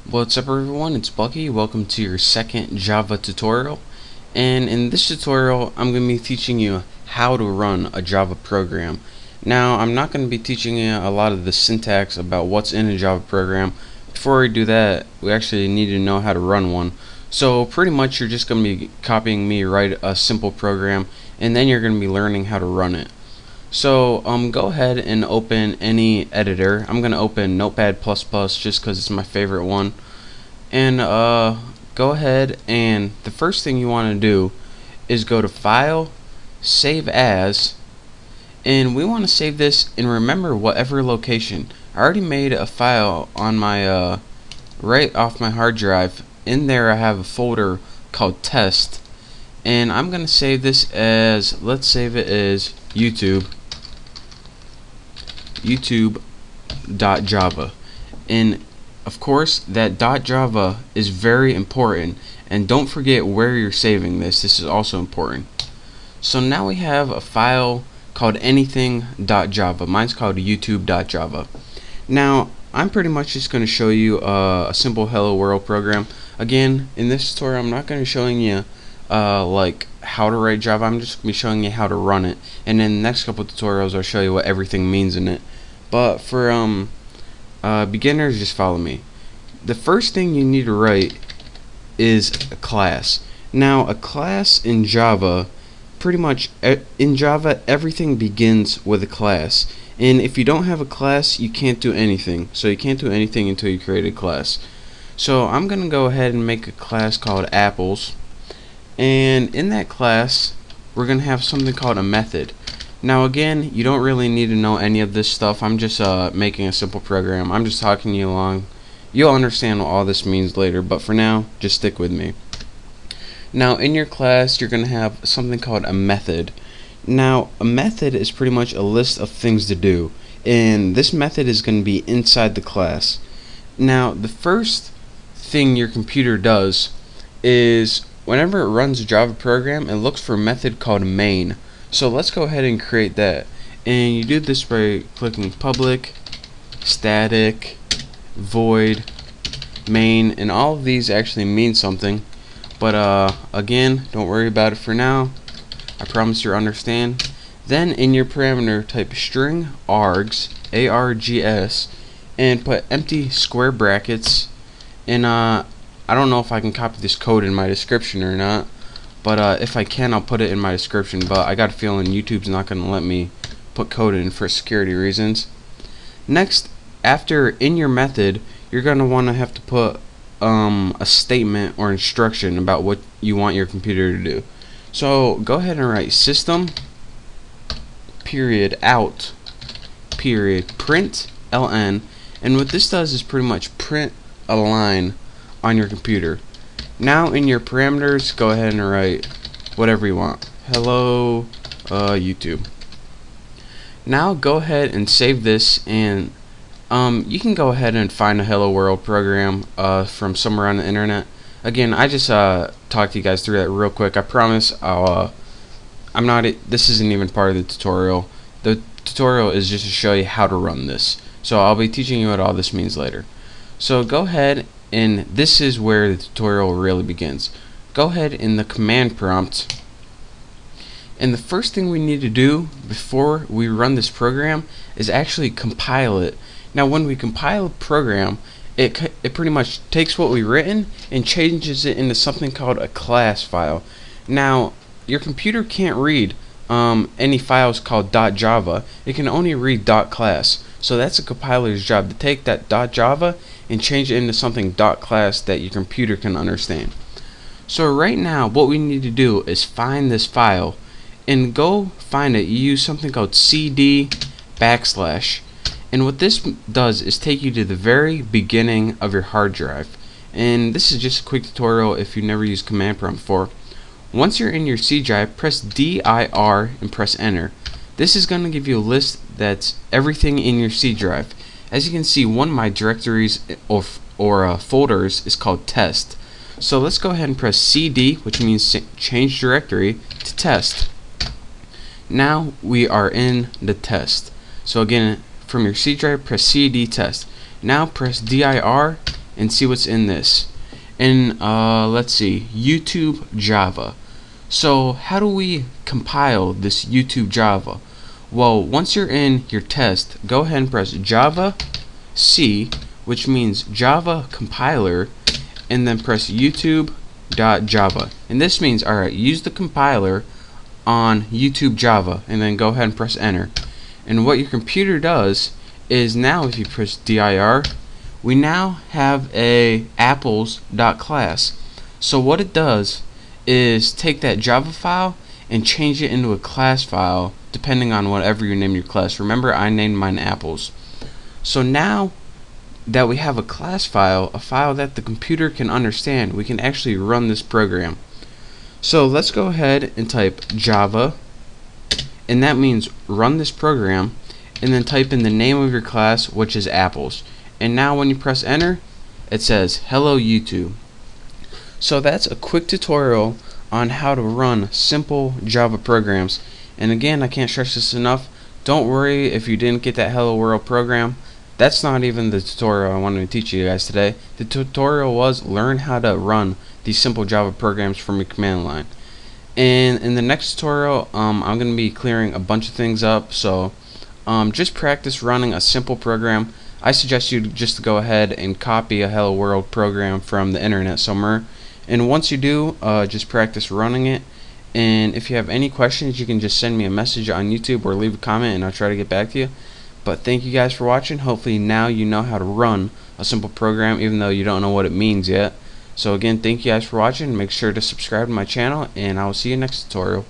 What's up everyone, it's Bucky. Welcome to your second Java tutorial. And in this tutorial, I'm going to be teaching you how to run a Java program. Now, I'm not going to be teaching you a lot of the syntax about what's in a Java program. Before we do that, we actually need to know how to run one. So pretty much you're just going to be copying me write a simple program, and then you're going to be learning how to run it. So go ahead and open any editor. I'm going to open Notepad++ just because it's my favorite one. And go ahead, and the first thing you want to do is go to File, Save As, and we want to save this in, remember, whatever location. I already made a file on my right off my hard drive. In there I have a folder called test, and I'm going to save this as, let's save it as YouTube.java. And of course, that .java is very important, and don't forget where you're saving this. This is also important. So now we have a file called anything.java. Mine's called youtube.java. Now, I'm pretty much just going to show you a simple hello world program. Again, in this tutorial, I'm not going to be showing you like how to write Java. I'm just going to be showing you how to run it. And in the next couple tutorials, I'll show you what everything means in it. But for beginners, just follow me. The first thing you need to write is a class. Now, a class in Java, pretty much in Java, everything begins with a class. And if you don't have a class, you can't do anything. So you can't do anything until you create a class. So I'm going to go ahead and make a class called apples. And in that class, we're going to have something called a method. Now again, you don't really need to know any of this stuff. I'm just making a simple program. I'm just talking you along. You'll understand what all this means later, but for now, just stick with me. Now in your class, you're going to have something called a method. Now a method is pretty much a list of things to do, and this method is going to be inside the class. Now the first thing your computer does is whenever it runs a Java program, it looks for a method called main. So let's go ahead and create that. And you do this by clicking public, static, void, main, and all of these actually mean something. But again, don't worry about it for now. I promise you'll understand. Then in your parameter, type string args, args, and put empty square brackets. And I don't know if I can copy this code in my description or not. But if I can, I'll put it in my description. But I got a feeling YouTube's not going to let me put code in for security reasons. Next, after in your method, you're going to want to have to put a statement or instruction about what you want your computer to do. So go ahead and write system period out period print ln, and what this does is pretty much print a line on your computer. Now in your parameters, go ahead and write whatever you want. Hello YouTube. Now go ahead and save this, and you can go ahead and find a hello world program from somewhere on the internet. Again, I just talked to you guys through that real quick. I promise this isn't even part of the tutorial. The tutorial is just to show you how to run this. So I'll be teaching you what all this means later. So go ahead, and this is where the tutorial really begins. Go ahead in the command prompt, and the first thing we need to do before we run this program is actually compile it. Now when we compile a program, it pretty much takes what we've written and changes it into something called a class file. Now your computer can't read any files called .java. It can only read .class. So that's a compiler's job, to take that .java and change it into something .class that your computer can understand. So right now what we need to do is find this file, and go find it. You use something called cd \, and what this does is take you to the very beginning of your hard drive. And this is just a quick tutorial if you've never used command prompt before. Once you're in your C drive, press dir and press enter. This is going to give you a list that's everything in your C drive. As you can see, one of my directories or folders is called test. So let's go ahead and press CD, which means change directory, to test. Now we are in the test. So again, from your C drive, press CD test. Now press dir and see what's in this. And let's see, YouTube Java. So how do we compile this YouTube Java? Well, once you're in your test, go ahead and press Java C, which means Java compiler, and then press YouTube.java. And this means, alright, use the compiler on YouTube Java, and then go ahead and press enter. And what your computer does is, now if you press dir, we now have a apples.class. So what it does is take that Java file and change it into a class file depending on whatever you name your class. Remember, I named mine apples. So now that we have a class file, a file that the computer can understand, we can actually run this program. So let's go ahead and type Java, and that means run this program, and then type in the name of your class, which is apples. And now when you press enter, it says hello YouTube. So that's a quick tutorial on how to run simple Java programs. And again, I can't stress this enough, don't worry if you didn't get that hello world program. That's not even the tutorial I wanted to teach you guys today. The tutorial was learn how to run these simple Java programs from your command line. And in the next tutorial, I'm going to be clearing a bunch of things up. So just practice running a simple program. I suggest you just to go ahead and copy a hello world program from the internet somewhere. And once you do, just practice running it. And if you have any questions, you can just send me a message on YouTube or leave a comment, and I'll try to get back to you. But thank you guys for watching. Hopefully now you know how to run a simple program, even though you don't know what it means yet. So again, thank you guys for watching. Make sure to subscribe to my channel, and I will see you next tutorial.